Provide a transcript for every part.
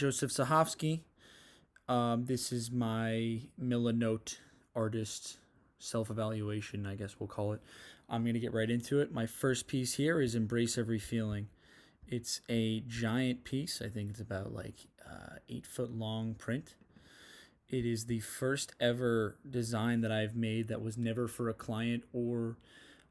Joseph Sahovsky. This is my Milanote artist self-evaluation, I guess we'll call it. I'm going to get right into it. My first piece here is Embrace Every Feeling. It's a giant piece. I think it's about like 8 foot long print. It is the first ever design that I've made that was never for a client or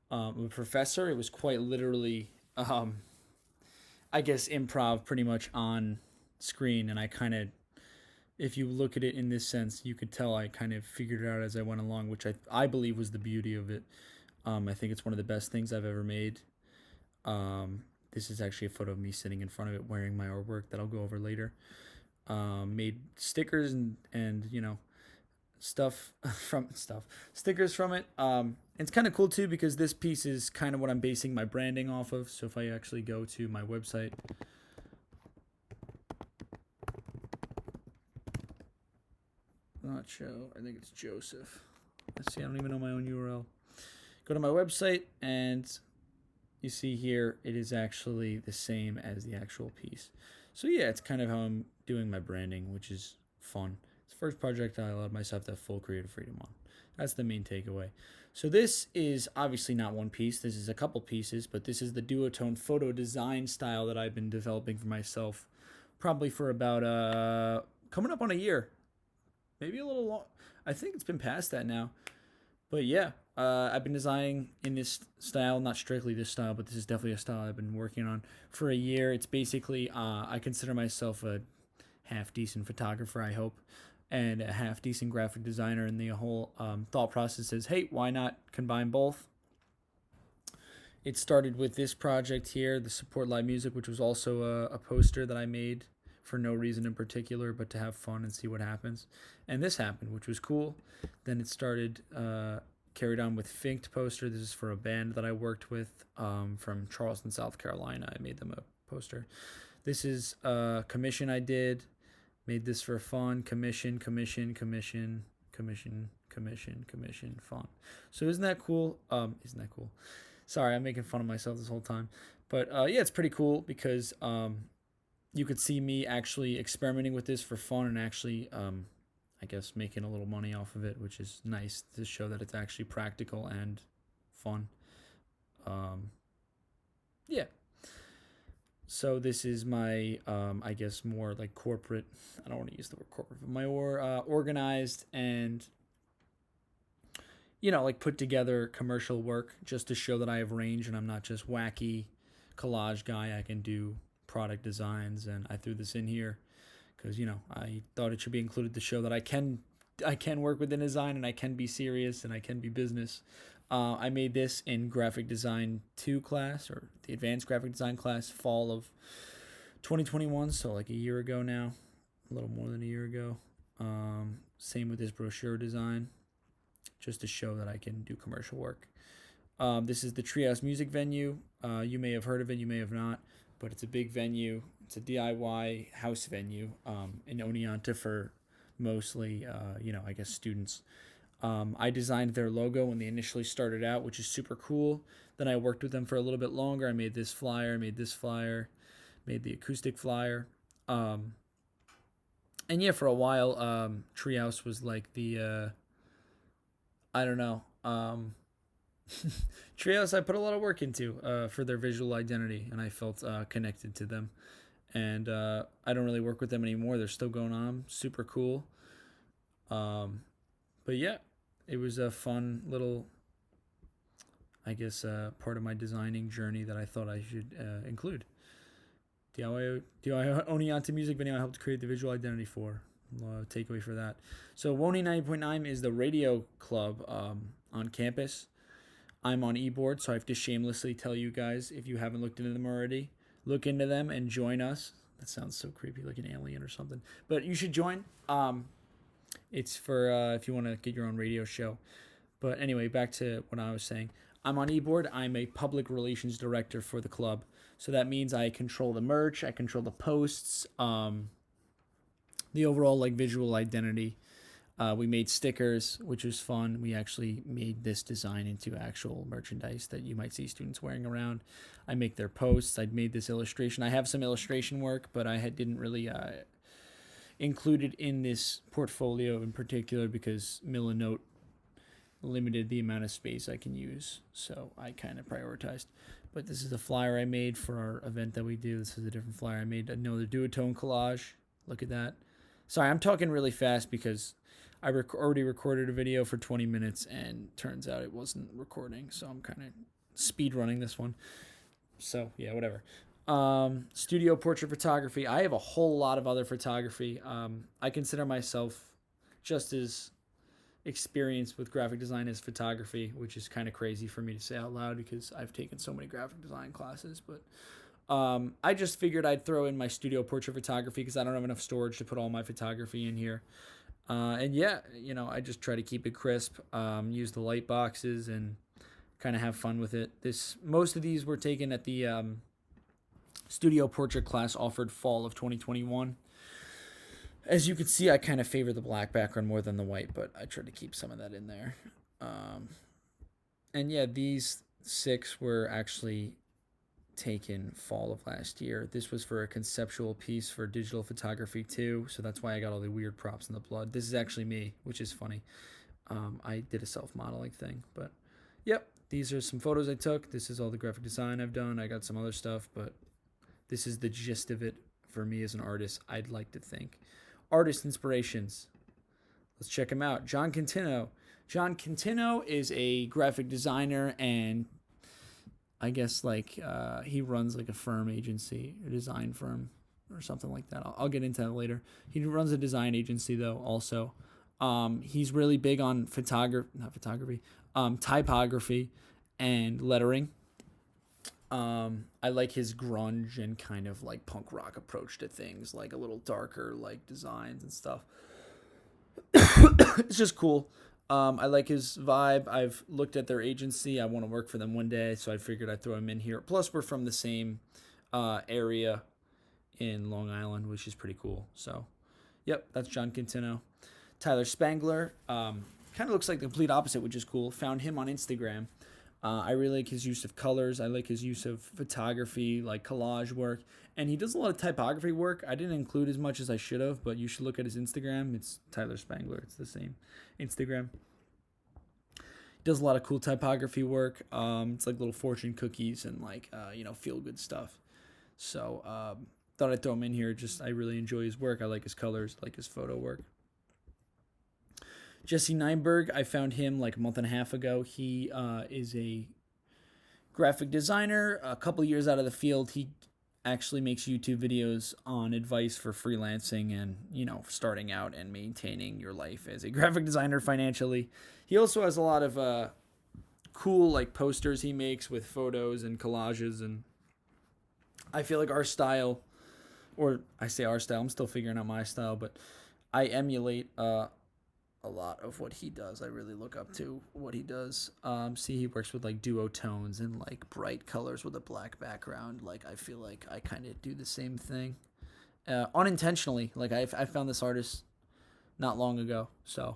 a professor. It was quite literally, I guess, improv pretty much on screen. And I kind of, if you look at it in this sense, you could tell I kind of figured it out as I went along, which I believe was the beauty of it. I think it's one of the best things I've ever made. This is actually a photo of me sitting in front of it wearing my artwork that I'll go over later. Made stickers and stuff stuff stickers from it. It's kind of cool too because this piece is kind of what I'm basing my branding off of. So if I actually go to my website, not show. I think it's Joseph. Let's see. I don't even know my own URL. Go to my website and you see here it is actually the same as the actual piece. So yeah, it's kind of how I'm doing my branding, which is fun. It's the first project I allowed myself to have full creative freedom on. That's the main takeaway. So this is obviously not one piece. This is a couple pieces, but this is the duotone photo design style that I've been developing for myself probably for about coming up on a year. Maybe a little long. I think it's been past that now. But yeah, I've been designing in this style, not strictly this style, but this is definitely a style I've been working on for a year. It's basically, I consider myself a half decent photographer, I hope, and a half decent graphic designer. And the whole thought process is, hey, why not combine both? It started with this project here, the Support Live Music, which was also a poster that I made for no reason in particular, but to have fun and see what happens. And this happened, which was cool. Then it started, carried on with Finked poster. This is for a band that I worked with from Charleston, South Carolina. I made them a poster. This is a commission I did. Made this for fun. Commission, fun. So isn't that cool? Isn't that cool? Sorry, I'm making fun of myself this whole time. But yeah, it's pretty cool because you could see me actually experimenting with this for fun and actually, I guess, making a little money off of it, which is nice to show that it's actually practical and fun. Yeah. So this is my, I guess, more like corporate. I don't want to use the word corporate, but my organized and like put together commercial work just to show that I have range and I'm not just wacky collage guy. I can do product designs, and I threw this in here because I thought it should be included to show that I can work within design and I can be serious and I can be business. I made this in graphic design 2 class, or the advanced graphic design class, fall of 2021, so like a year ago now, a little more than a year ago. Same with this brochure design, just to show that I can do commercial work. This is the Treehouse Music Venue. You may have heard of it, you may have not, but it's a big venue. It's a DIY house venue in Oneonta for mostly, I guess, students. I designed their logo when they initially started out, which is super cool. Then I worked with them for a little bit longer. I made this flyer, made the acoustic flyer. And yeah, for a while, Treehouse was like the, I don't know. Treehouse I put a lot of work into for their visual identity, and I felt connected to them. And I don't really work with them anymore. They're still going on. Super cool. But yeah, it was a fun little, I guess, part of my designing journey that I thought I should include. DIY Oneonta music venue I helped create the visual identity for. Takeaway for that. So Woney 90.9 is the radio club on campus. I'm on eBoard, so I have to shamelessly tell you guys, if you haven't looked into them already, look into them and join us. That sounds so creepy, like an alien or something. But you should join. It's for if you want to get your own radio show. But anyway, back to what I was saying. I'm on eBoard. I'm a public relations director for the club. So that means I control the merch, I control the posts, the overall like visual identity. We made stickers, which was fun. We actually made this design into actual merchandise that you might see students wearing around. I make their posts. I'd made this illustration. I have some illustration work, but I didn't really included in this portfolio in particular because Milanote limited the amount of space I can use, so I kind of prioritized. But this is a flyer I made for our event that we do. This is a different flyer I made. Another duotone collage. Look at that. Sorry, I'm talking really fast because I already recorded a video for 20 minutes and turns out it wasn't recording, so I'm kind of speed running this one. So yeah, whatever. Studio portrait photography. I have a whole lot of other photography. I consider myself just as experienced with graphic design as photography, which is kind of crazy for me to say out loud because I've taken so many graphic design classes. But I just figured I'd throw in my studio portrait photography because I don't have enough storage to put all my photography in here. And yeah, I just try to keep it crisp, use the light boxes, and kind of have fun with it. Most of these were taken at the studio portrait class offered fall of 2021. As you can see, I kind of favor the black background more than the white, but I try to keep some of that in there. And yeah, these 6 were actually taken fall of last year. This was for a conceptual piece for digital photography too, so that's why I got all the weird props in the blood. This is actually me, which is funny. I did a self-modeling thing, but yep, these are some photos I took. This is all the graphic design I've done. I got some other stuff, but this is the gist of it for me as an artist, I'd like to think. Artist inspirations. Let's check him out. John Quintino. John Quintino is a graphic designer, and I guess he runs like a firm agency, a design firm or something like that. I'll get into that later. He runs a design agency though also. He's really big on typography and lettering. I like his grunge and kind of like punk rock approach to things, like a little darker like designs and stuff. It's just cool. I like his vibe. I've looked at their agency. I want to work for them one day, so I figured I'd throw him in here. Plus, we're from the same area in Long Island, which is pretty cool. So, yep, that's John Quintino. Tyler Spangler, kind of looks like the complete opposite, which is cool. Found him on Instagram. I really like his use of colors. I like his use of photography, like collage work. And he does a lot of typography work. I didn't include as much as I should have, but you should look at his Instagram. It's Tyler Spangler. It's the same Instagram. He does a lot of cool typography work. It's like little fortune cookies and feel-good stuff. So thought I'd throw him in here. I really enjoy his work. I like his colors, I like his photo work. Jesse Neinberg, I found him like a month and a half ago. He is a graphic designer. A couple years out of the field, he actually makes YouTube videos on advice for freelancing and, starting out and maintaining your life as a graphic designer financially. He also has a lot of cool like posters he makes with photos and collages, and I feel like our style, or I say our style, I'm still figuring out my style, but I emulate a lot of what he does. I really look up to what he does. He works with like duotones and like bright colors with a black background. Like I feel like I kind of do the same thing unintentionally. Like I found this artist not long ago, so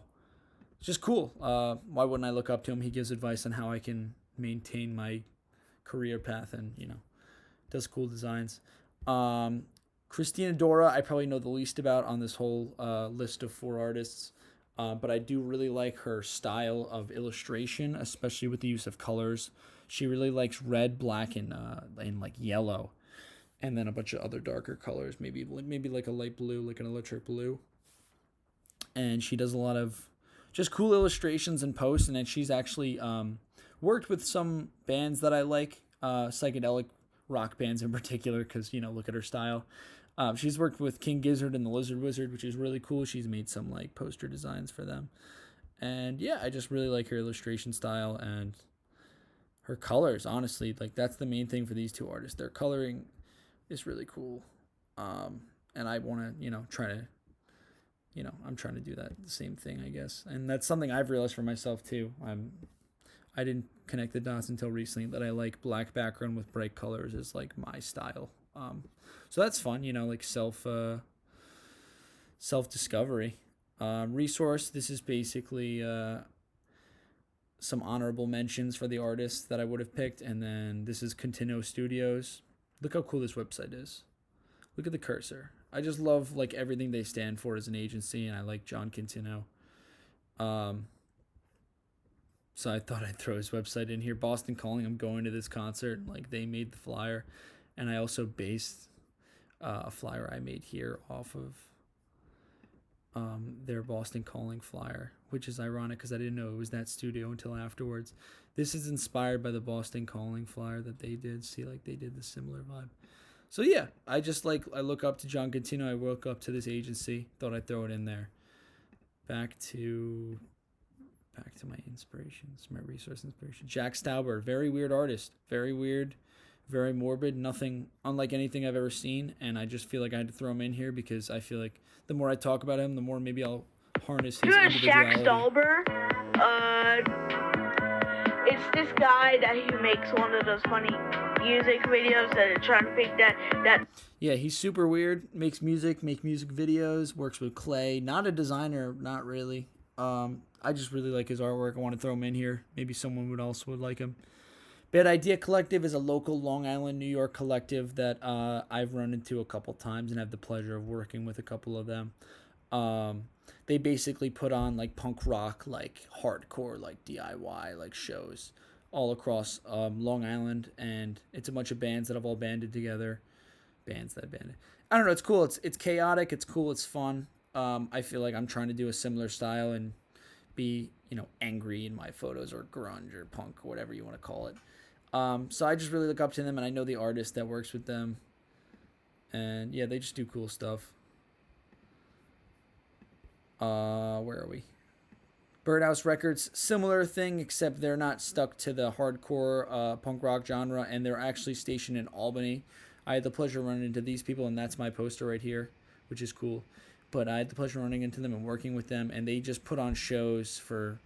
it's just cool. Why wouldn't I look up to him? He gives advice on how I can maintain my career path and does cool designs. Christina Dora, I probably know the least about on this whole list of 4 artists. But I do really like her style of illustration, especially with the use of colors. She really likes red, black, and like yellow, and then a bunch of other darker colors, maybe like a light blue, like an electric blue. And she does a lot of just cool illustrations and posts. And then she's actually worked with some bands that I like, psychedelic rock bands in particular, because look at her style. She's worked with King Gizzard and the Lizard Wizard, which is really cool. She's made some like poster designs for them. And yeah, I just really like her illustration style and her colors, honestly. Like that's the main thing for these 2 artists. Their coloring is really cool. And I want to, try to, I'm trying to do that the same thing, I guess. And that's something I've realized for myself too. I didn't connect the dots until recently that I like black background with bright colors is like my style. So that's fun, like self-discovery. Resource, this is basically some honorable mentions for the artists that I would have picked, and then this is Quintino Studios. Look how cool this website is. Look at the cursor. I just love like everything they stand for as an agency, and I like John Quintino. So I thought I'd throw his website in here. Boston Calling. I'm going to this concert. Like they made the flyer, and I also based a flyer I made here off of their Boston Calling flyer, which is ironic because I didn't know it was that studio until afterwards. This is inspired by the Boston Calling flyer that they did. See, like they did the similar vibe. So yeah, I just like I look up to John Quintino. I woke up to this agency. Thought I'd throw it in there. Back to my inspirations, my resource inspiration. Jack Stauber, very weird artist, very weird, very morbid. Nothing unlike anything I've ever seen, and I just feel like I had to throw him in here because I feel like the more I talk about him, the more maybe I'll harness his individuality. Jack Stauber, it's this guy that he makes one of those funny music videos that are trying to pick that. Yeah, he's super weird. Makes music videos. Works with clay. Not a designer, not really. I just really like his artwork. I want to throw him in here. Maybe someone else would like him. Bad Idea Collective is a local Long Island, New York collective that I've run into a couple times and have the pleasure of working with a couple of them. They basically put on like punk rock, like hardcore, like DIY, like shows all across Long Island, and it's a bunch of bands that have all banded together. Bands that banded. I don't know. It's cool. It's chaotic. It's cool. It's fun. I feel like I'm trying to do a similar style and be, angry in my photos, or grunge or punk, or whatever you want to call it. So I just really look up to them, and I know the artist that works with them. And yeah, they just do cool stuff. Where are we? Birdhouse Records, similar thing, except they're not stuck to the hardcore punk rock genre, and they're actually stationed in Albany. I had the pleasure of running into these people, and that's my poster right here, which is cool. But I had the pleasure of running into them and working with them, and they just put on shows for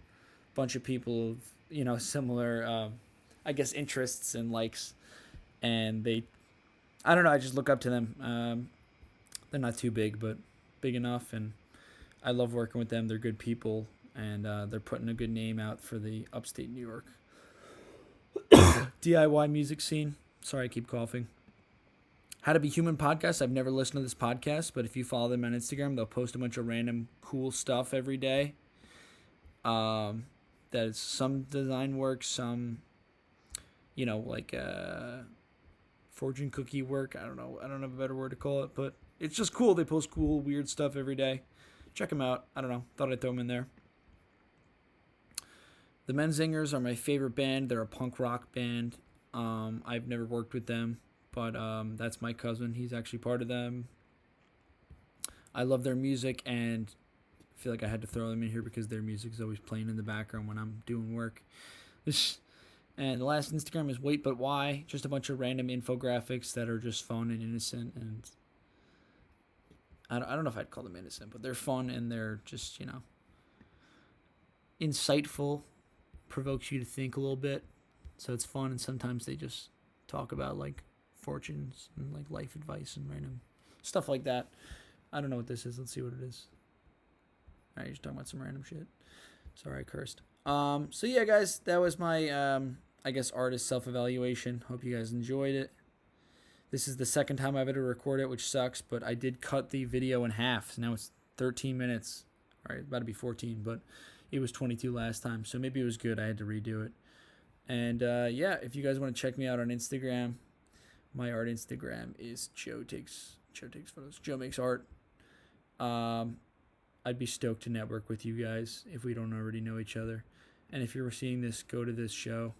a bunch of people of, similar, interests and likes. And I don't know, I just look up to them. They're not too big, but big enough, and I love working with them. They're good people, and they're putting a good name out for the upstate New York DIY music scene. Sorry, I keep coughing. How to Be Human podcast. I've never listened to this podcast, but if you follow them on Instagram, they'll post a bunch of random cool stuff every day. That is some design work, some, fortune cookie work. I don't know. I don't have a better word to call it, but it's just cool. They post cool, weird stuff every day. Check them out. I don't know. Thought I'd throw them in there. The Menzingers are my favorite band. They're a punk rock band. I've never worked with them, but that's my cousin. He's actually part of them. I love their music, and I feel like I had to throw them in here because their music is always playing in the background when I'm doing work. And the last Instagram is Wait But Why. Just a bunch of random infographics that are just fun and innocent, and I don't know if I'd call them innocent, but they're fun, and they're just, insightful, provokes you to think a little bit. So it's fun, and sometimes they just talk about, like, fortunes and, like, life advice and random stuff like that. I don't know what this is. Let's see what it is. All right, you're just talking about some random shit. Sorry, I cursed. So yeah, guys, that was my, artist self-evaluation. Hope you guys enjoyed it. This is the second time I've had to record it, which sucks, but I did cut the video in half. So now it's 13 minutes. All right, about to be 14, but it was 22 last time, so maybe it was good. I had to redo it. And if you guys want to check me out on Instagram, my art Instagram is Joe Takes Photos. Joe Makes Art. I'd be stoked to network with you guys if we don't already know each other. And if you're seeing this, go to this show.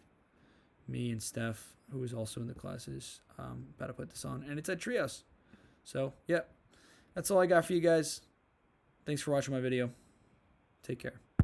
Me and Steph, who is also in the classes, about to put this on. And it's at Treehouse. So, yeah. That's all I got for you guys. Thanks for watching my video. Take care.